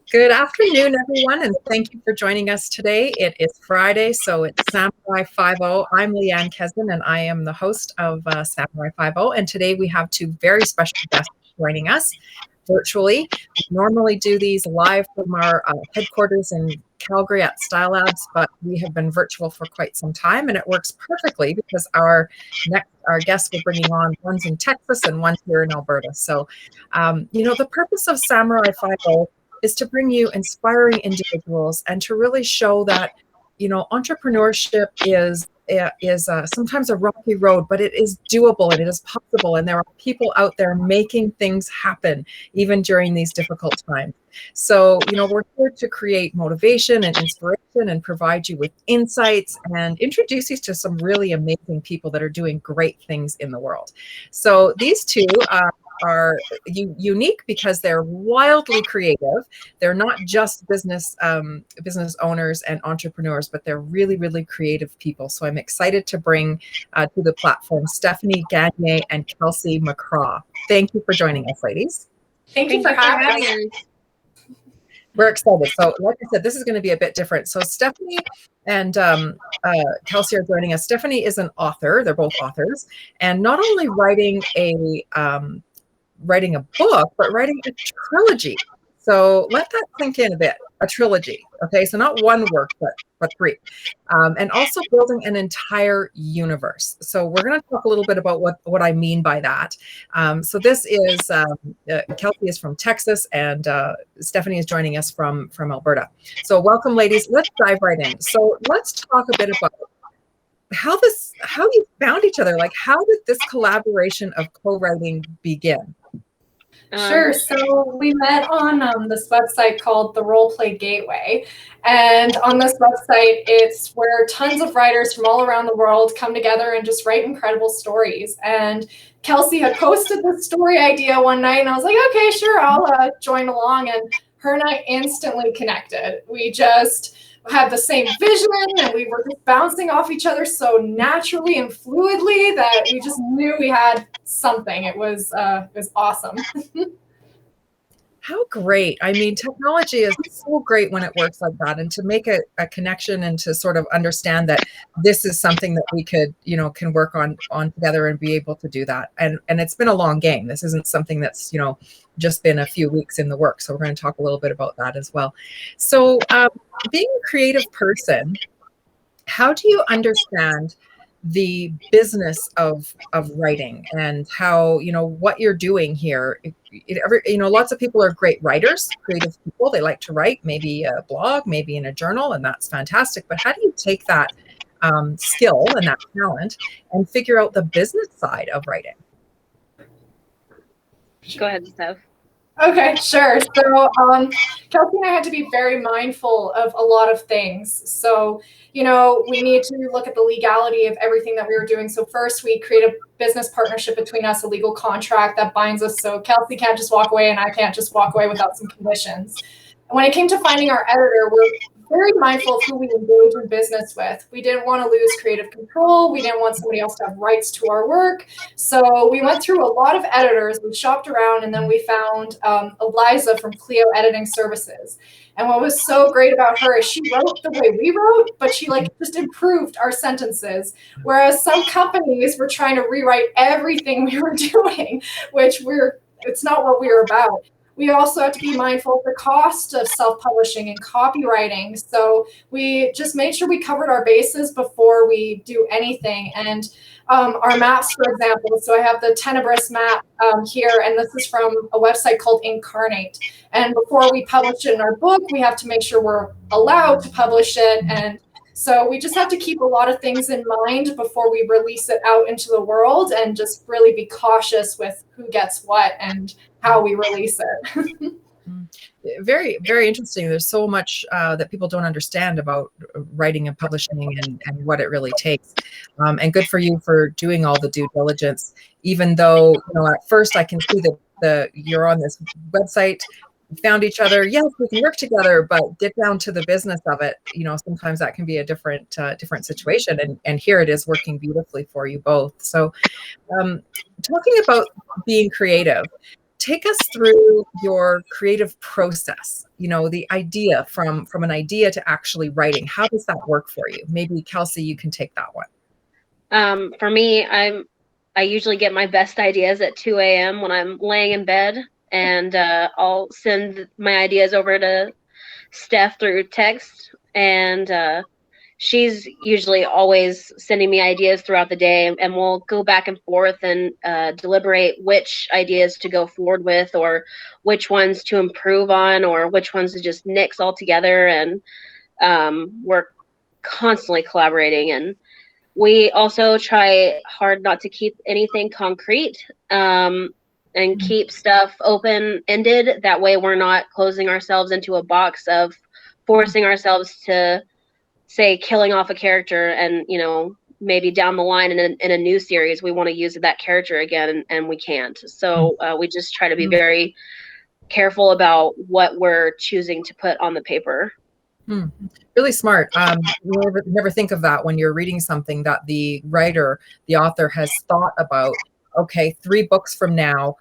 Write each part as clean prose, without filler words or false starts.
Good afternoon, everyone, and thank you for joining us today. It is Friday, so it's Samurai 5.0. I'm Leanne Kesman, and I am the host of Samurai 5.0. And today we have two very special guests joining us virtually. We normally do these live from our headquarters in Calgary at StyleLabs, but we have been virtual for quite some time, and it works perfectly because our guests we're bringing on, one's in Texas and one's here in Alberta. So, the purpose of Samurai 5.0 is to bring you inspiring individuals and to really show that, entrepreneurship is sometimes a rocky road, but it is doable and it is possible. And there are people out there making things happen, even during these difficult times. So, we're here to create motivation and inspiration and provide you with insights and introduce you to some really amazing people that are doing great things in the world. So these two are unique because they're wildly creative. They're not just business owners and entrepreneurs, but they're really, really creative people. So I'm excited to bring to the platform Stephanie, Gagne, and Kelsi McCraw. Thank you for joining us, ladies. Thank you for having us. We're excited. So like I said, this is going to be a bit different. So Stephanie and Kelsi are joining us. Stephanie is an author. They're both authors. And not only writing a book, but writing a trilogy. So let that sink in a bit. A trilogy. Okay, so not one work, but three. And also building an entire universe. So we're going to talk a little bit about what I mean by that. So this is Kelsi is from Texas, and Stephanie is joining us from Alberta. So welcome, ladies. Let's dive right in. So let's talk a bit about how you found each other. Like, how did this collaboration of co-writing begin? Sure. So we met on this website called the Role Play Gateway. And on this website, it's where tons of writers from all around the world come together and just write incredible stories. And Kelsi had posted this story idea one night, and I was like, okay, sure, I'll join along. And her and I instantly connected. We just had the same vision, and we were just bouncing off each other so naturally and fluidly that we just knew we had something. It was awesome. How great. I mean, technology is so great when it works like that, and to make a connection and to sort of understand that this is something that we could, can work on together and be able to do that. And it's been a long game. This isn't something that's, just been a few weeks in the works. So we're going to talk a little bit about that as well. So being a creative person, how do you understand the business of writing and how, what you're doing here? Lots of people are great writers, creative people. They like to write, maybe a blog, maybe in a journal, and that's fantastic. But how do you take that skill and that talent and figure out the business side of writing? Go ahead, Steph. Okay, sure. So Kelsi and I had to be very mindful of a lot of things. So, we need to look at the legality of everything that we were doing. So first we create a business partnership between us, a legal contract that binds us. So Kelsi can't just walk away and I can't just walk away without some conditions. And when it came to finding our editor, we're very mindful of who we engage in business with. We didn't want to lose creative control. We didn't want somebody else to have rights to our work. So we went through a lot of editors. We shopped around, and then we found Eliza from Clio Editing Services. And what was so great about her is she wrote the way we wrote, but she just improved our sentences. Whereas some companies were trying to rewrite everything we were doing, which it's not what we were about. We also have to be mindful of the cost of self-publishing and copywriting. So we just made sure we covered our bases before we do anything. And our maps, for example, so I have the Tenebris map here, and this is from a website called Incarnate. And before we publish it in our book, we have to make sure we're allowed to publish it. And so we just have to keep a lot of things in mind before we release it out into the world, and just really be cautious with who gets what and how we release it. Very, very interesting. There's so much that people don't understand about writing and publishing and what it really takes. And good for you for doing all the due diligence, even though, at first I can see that you're on this website, found each other. Yes, we can work together, but get down to the business of it. Sometimes that can be a different situation. And here it is working beautifully for you both. So talking about being creative, take us through your creative process, the idea from an idea to actually writing. How does that work for you? Maybe Kelsi, you can take that one. For me, I usually get my best ideas at 2 a.m. when I'm laying in bed, and I'll send my ideas over to Steph through text, and she's usually always sending me ideas throughout the day, and we'll go back and forth and deliberate which ideas to go forward with, or which ones to improve on, or which ones to just nix altogether. And we're constantly collaborating, and we also try hard not to keep anything concrete, and keep stuff open-ended. That way we're not closing ourselves into a box of forcing ourselves to, say, killing off a character, and maybe down the line in a new series we want to use that character again, and we can't. So we just try to be very careful about what we're choosing to put on the paper. Really smart. You never think of that when you're reading something that the writer, the author has thought about. Okay, 3 books from now,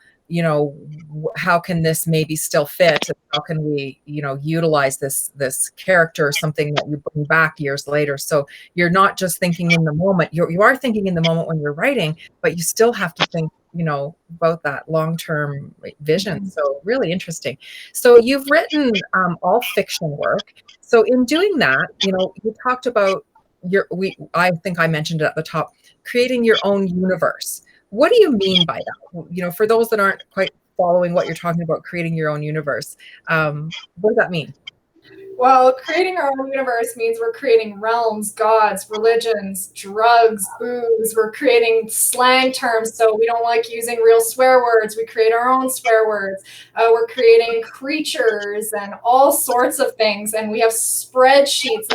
how can this maybe still fit? How can we, utilize this character, something that you bring back years later? So you're not just thinking in the moment. You are thinking in the moment when you're writing, but you still have to think, about that long-term vision. So really interesting. So you've written all fiction work. So in doing that, you talked about I think I mentioned it at the top, creating your own universe. What do you mean by that? For those that aren't quite following what you're talking about, creating your own universe, what does that mean? Well, creating our own universe means we're creating realms, gods, religions, drugs, booze. We're creating slang terms, so we don't like using real swear words. We create our own swear words. We're creating creatures and all sorts of things. And we have spreadsheets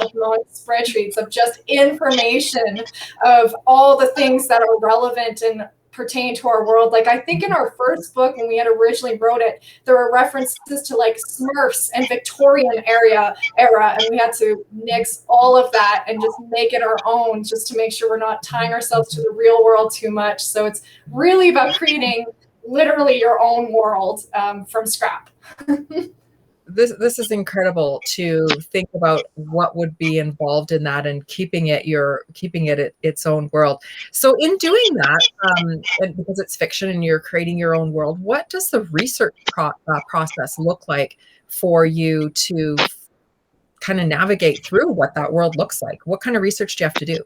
of just information of all the things that are relevant and pertain to our world. Like, I think in our first book, when we had originally wrote it, there were references to like Smurfs and Victorian era, and we had to nix all of that and just make it our own, just to make sure we're not tying ourselves to the real world too much. So it's really about creating literally your own world from scrap. This is incredible to think about what would be involved in that, and keeping it its own world. So in doing that, and because it's fiction and you're creating your own world, what does the research process look like for you to kind of navigate through what that world looks like? What kind of research do you have to do?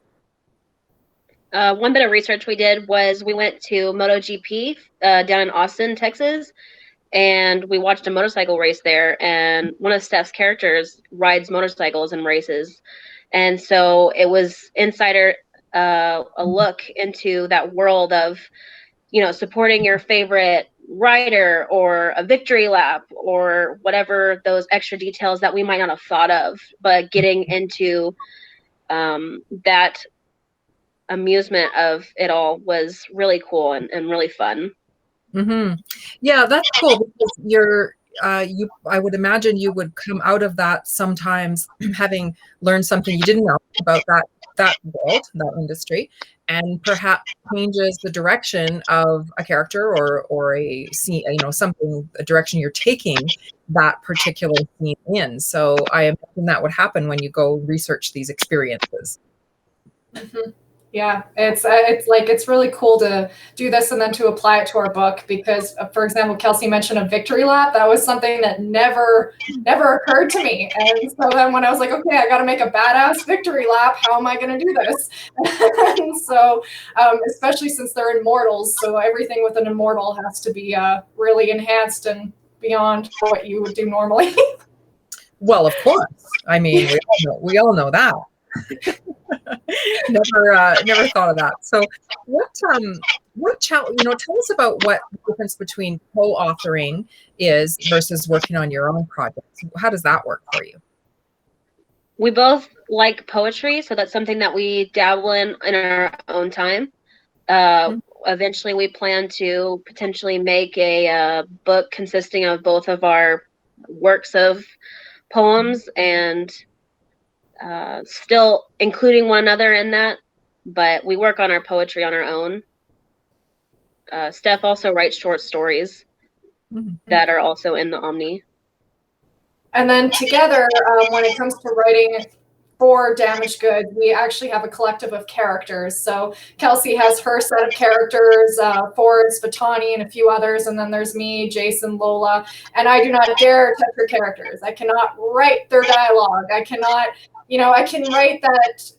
One bit of research we did was we went to MotoGP down in Austin, Texas, and we watched a motorcycle race there, and one of Steph's characters rides motorcycles and races. And so it was a look into that world of, supporting your favorite rider, or a victory lap, or whatever those extra details that we might not have thought of, but getting into that amusement of it all was really cool and really fun. Yeah, that's cool, because I would imagine you would come out of that sometimes having learned something you didn't know about that world, that industry, and perhaps changes the direction of a character or a scene, a direction you're taking that particular scene in. So I imagine that would happen when you go research these experiences. Yeah, it's really cool to do this and then to apply it to our book, because, for example, Kelsi mentioned a victory lap. That was something that never occurred to me. And so then when I was like, okay, I got to make a badass victory lap, how am I going to do this? And so, especially since they're immortals, so everything with an immortal has to be really enhanced and beyond what you would do normally. Well, of course. I mean, we all know that. Never thought of that. So tell us about what the difference between co-authoring is versus working on your own projects. How does that work for you? We both like poetry, so that's something that we dabble in our own time. Eventually we plan to potentially make a book consisting of both of our works of poems, and still including one another in that, but we work on our poetry on our own. Steph also writes short stories. that are also in the Omne. And then together, when it comes to writing for Damaged Goods, we actually have a collective of characters. So Kelsi has her set of characters, Forrest, Batani, and a few others. And then there's me, Jason, Lola. And I do not dare touch her characters. I cannot write their dialogue. I cannot, I can write that,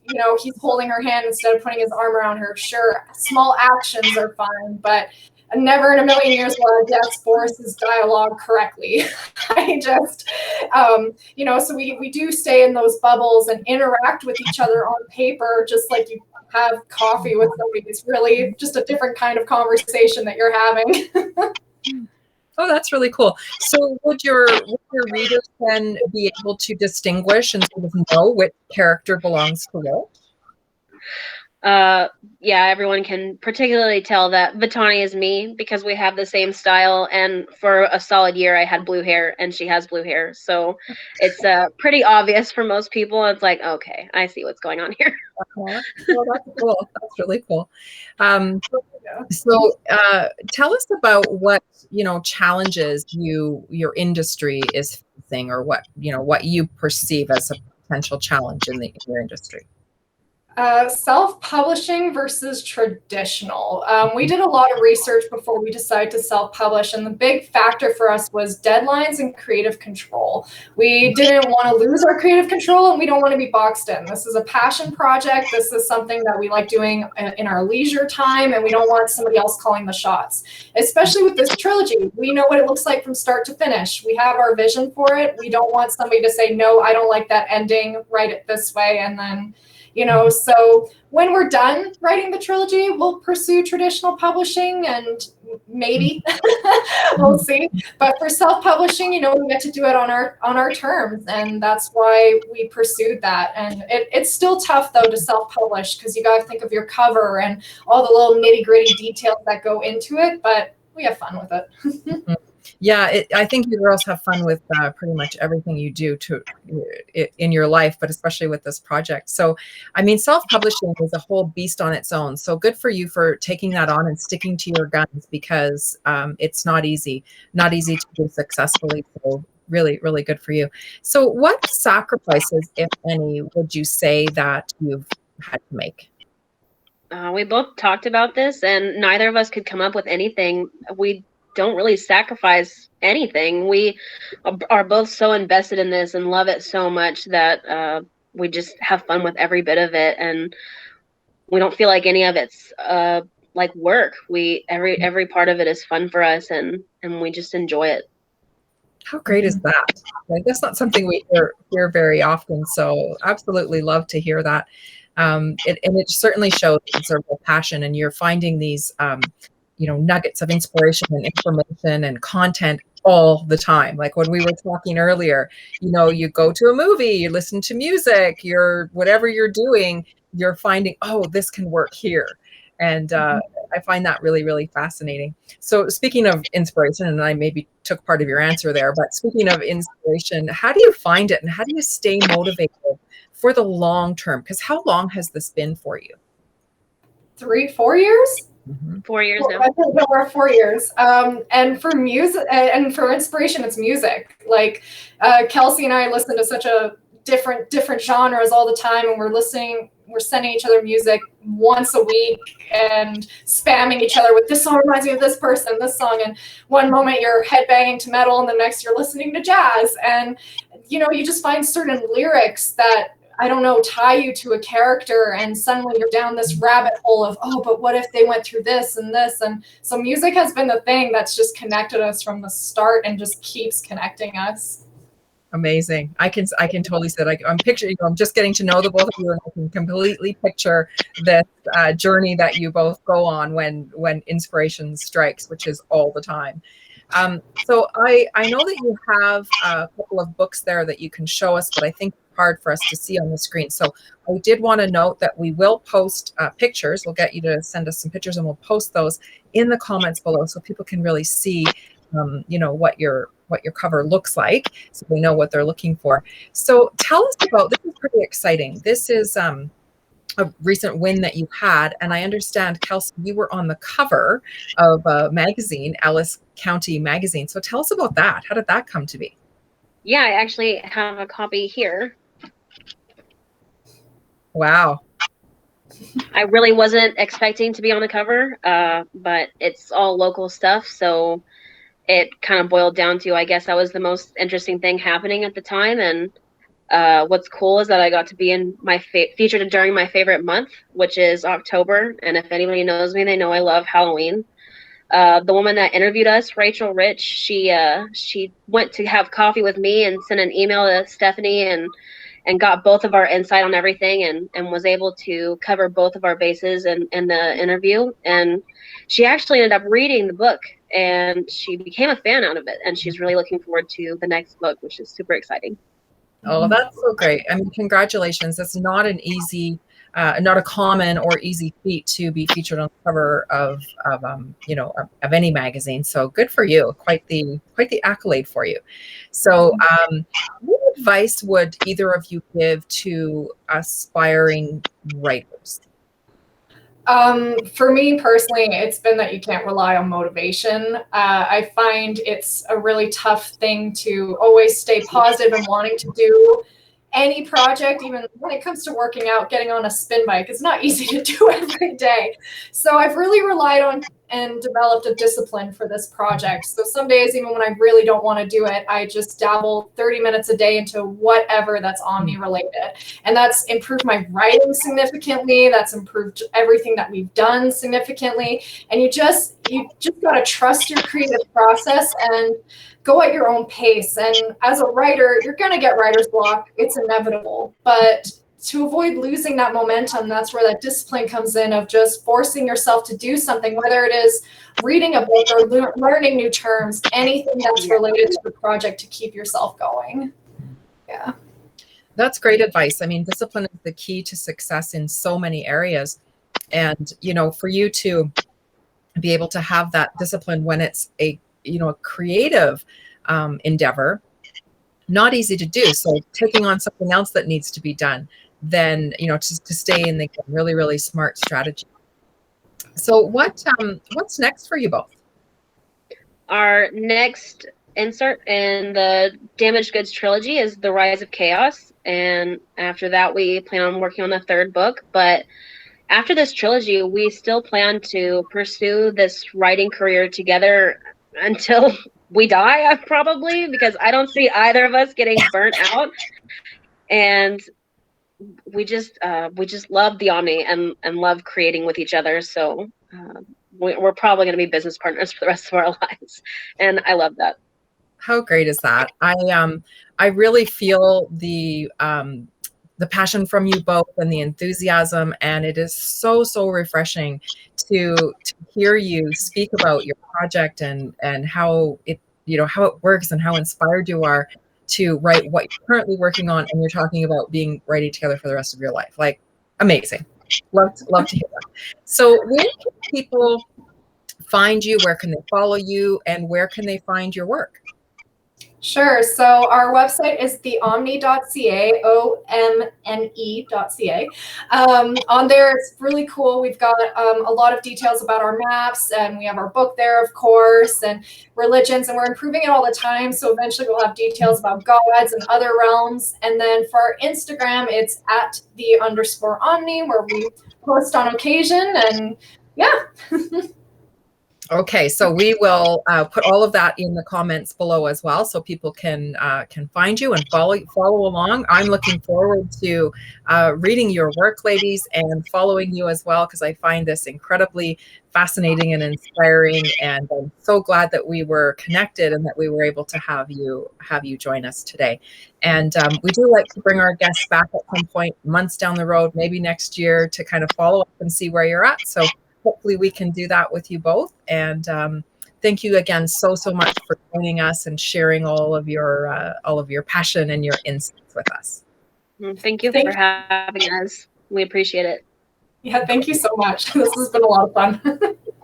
he's holding her hand instead of putting his arm around her. Sure, small actions are fine, but never in a million years will I guess Forrest's dialogue correctly. I just, so we do stay in those bubbles and interact with each other on paper, just like you have coffee with somebody. It's really just a different kind of conversation that you're having. Oh, that's really cool. So would your readers then be able to distinguish and sort of know which character belongs to what? Yeah, everyone can particularly tell that Vitani is me because we have the same style, and for a solid year I had blue hair and she has blue hair, so it's pretty obvious for most people. It's like, okay, I see what's going on here. Well, that's cool. That's really cool. So tell us about what challenges your industry is facing, or what you perceive as a potential challenge in your industry. Self-publishing versus traditional. We did a lot of research before we decided to self-publish, and the big factor for us was deadlines and creative control. We didn't want to lose our creative control, and we don't want to be boxed in. This is a passion project. This is something that we like doing in our leisure time, and we don't want somebody else calling the shots. Especially with this trilogy, we know what it looks like from start to finish. We have our vision for it. We don't want somebody to say, no, I don't like that ending, write it this way, and then so when we're done writing the trilogy, we'll pursue traditional publishing, and maybe we'll see. But for self-publishing, we get to do it on our terms, and that's why we pursued that. And it's still tough though to self-publish, because you got to think of your cover and all the little nitty-gritty details that go into it. But we have fun with it. Yeah, I think you girls have fun with pretty much everything you do in your life, but especially with this project. So, I mean, self-publishing is a whole beast on its own. So good for you for taking that on and sticking to your guns, because it's not easy to do successfully. So really, really good for you. So what sacrifices, if any, would you say that you've had to make? We both talked about this, and neither of us could come up with anything. We don't really sacrifice anything. We are both so invested in this and love it so much that we just have fun with every bit of it, and we don't feel like any of it's like work. Every part of it is fun for us, and we just enjoy it. How great is that? Like, that's not something we hear very often, so absolutely love to hear that. And it certainly shows it's a real passion, and you're finding these nuggets of inspiration and information and content all the time. Like when we were talking earlier, you go to a movie, you listen to music, whatever you're doing, you're finding, oh, this can work here. And I find that really, really fascinating. So speaking of inspiration, and I maybe took part of your answer there, but speaking of inspiration, how do you find it, and how do you stay motivated for the long term? Because how long has this been for you? 3-4 years? 4 years now. I think over 4 years. And for music and for inspiration, it's music. Like Kelsi and I listen to such a different genres all the time, and we're sending each other music once a week and spamming each other with, this song reminds me of this person, this song. And one moment you're headbanging to metal, and the next you're listening to jazz. And you just find certain lyrics that, I don't know, tie you to a character, and suddenly you're down this rabbit hole of, oh, but what if they went through this and this? And so music has been the thing that's just connected us from the start and just keeps connecting us. Amazing. I can totally see that. I'm picturing, I'm just getting to know the both of you, and I can completely picture this journey that you both go on when inspiration strikes, which is all the time. So I know that you have a couple of books there that you can show us, but I think hard for us to see on the screen. So I did want to note that we will post pictures. We'll get you to send us some pictures, and we'll post those in the comments below so people can really see, what your cover looks like, so they know what they're looking for. So tell us about, this is pretty exciting. This is a recent win that you had. And I understand, Kelsi, you were on the cover of a magazine, Ellis County Magazine. So tell us about that. How did that come to be? Yeah, I actually have a copy here. Wow. I really wasn't expecting to be on the cover, but it's all local stuff. So it kind of boiled down to, I guess that was the most interesting thing happening at the time. And what's cool is that I got to be in my featured during my favorite month, which is October. And if anybody knows me, they know I love Halloween. The woman that interviewed us, Rachel Rich, she went to have coffee with me and sent an email to Stephanie and got both of our insight on everything and was able to cover both of our bases in the interview. And she actually ended up reading the book and she became a fan out of it. And she's really looking forward to the next book, which is super exciting. Oh, that's so great. I mean, congratulations. That's not an easy, not a common or easy feat to be featured on the cover of any magazine. So good for you. Quite the accolade for you. So what advice would either of you give to aspiring writers? For me personally, it's been that you can't rely on motivation. I find it's a really tough thing to always stay positive and wanting to do any project, even when it comes to working out, getting on a spin bike. It's not easy to do every day. So I've really relied on and developed a discipline for this project. So some days, even when I really don't want to do it, I just dabble 30 minutes a day into whatever that's Omni related. And that's improved my writing significantly. That's improved everything that we've done significantly. And you just got to trust your creative process and go at your own pace. And as a writer, you're going to get writer's block. It's inevitable. But to avoid losing that momentum, that's where that discipline comes in, of just forcing yourself to do something, whether it is reading a book or learning new terms, anything that's related to the project to keep yourself going. Yeah. That's great advice. I mean, discipline is the key to success in so many areas. And, for you to be able to have that discipline when it's a creative endeavor, not easy to do. So taking on something else that needs to be done, then, to stay in the really, really smart strategy. So what's next for you both? Our next insert in the Damaged Goods trilogy is The Rise of Chaos. And after that, we plan on working on the third book. But after this trilogy, we still plan to pursue this writing career together until we die, probably, because I don't see either of us getting burnt out. And we just love the Omni and love creating with each other. So we're probably going to be business partners for the rest of our lives. And I love that. How great is that? I really feel the passion from you both and the enthusiasm, and it is so refreshing to hear you speak about your project and how it works and how inspired you are to write what you're currently working on, and you're talking about being writing together for the rest of your life. Like, amazing. Love to hear that. So where can people find you? Where can they follow you? And where can they find your work? Sure. So our website is theomne.ca, OMNE.ca. On there, it's really cool. We've got a lot of details about our maps, and we have our book there, of course, and religions, and we're improving it all the time. So eventually we'll have details about gods and other realms. And then for our Instagram, it's at @_Omne, where we post on occasion. And yeah. Okay, so we will put all of that in the comments below as well, so people can find you and follow along. I'm looking forward to reading your work, ladies, and following you as well, because I find this incredibly fascinating and inspiring. And I'm so glad that we were connected and that we were able to have you join us today. And we do like to bring our guests back at some point, months down the road, maybe next year, to kind of follow up and see where you're at. So hopefully we can do that with you both. And thank you again so much for joining us and sharing all of your passion and your insights with us. Thank you for having us. We appreciate it. Yeah, thank you so much. This has been a lot of fun.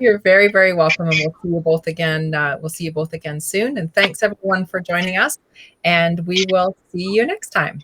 You're very, very welcome, and we'll see you both again. We'll see you both again soon. And thanks everyone for joining us, and we will see you next time.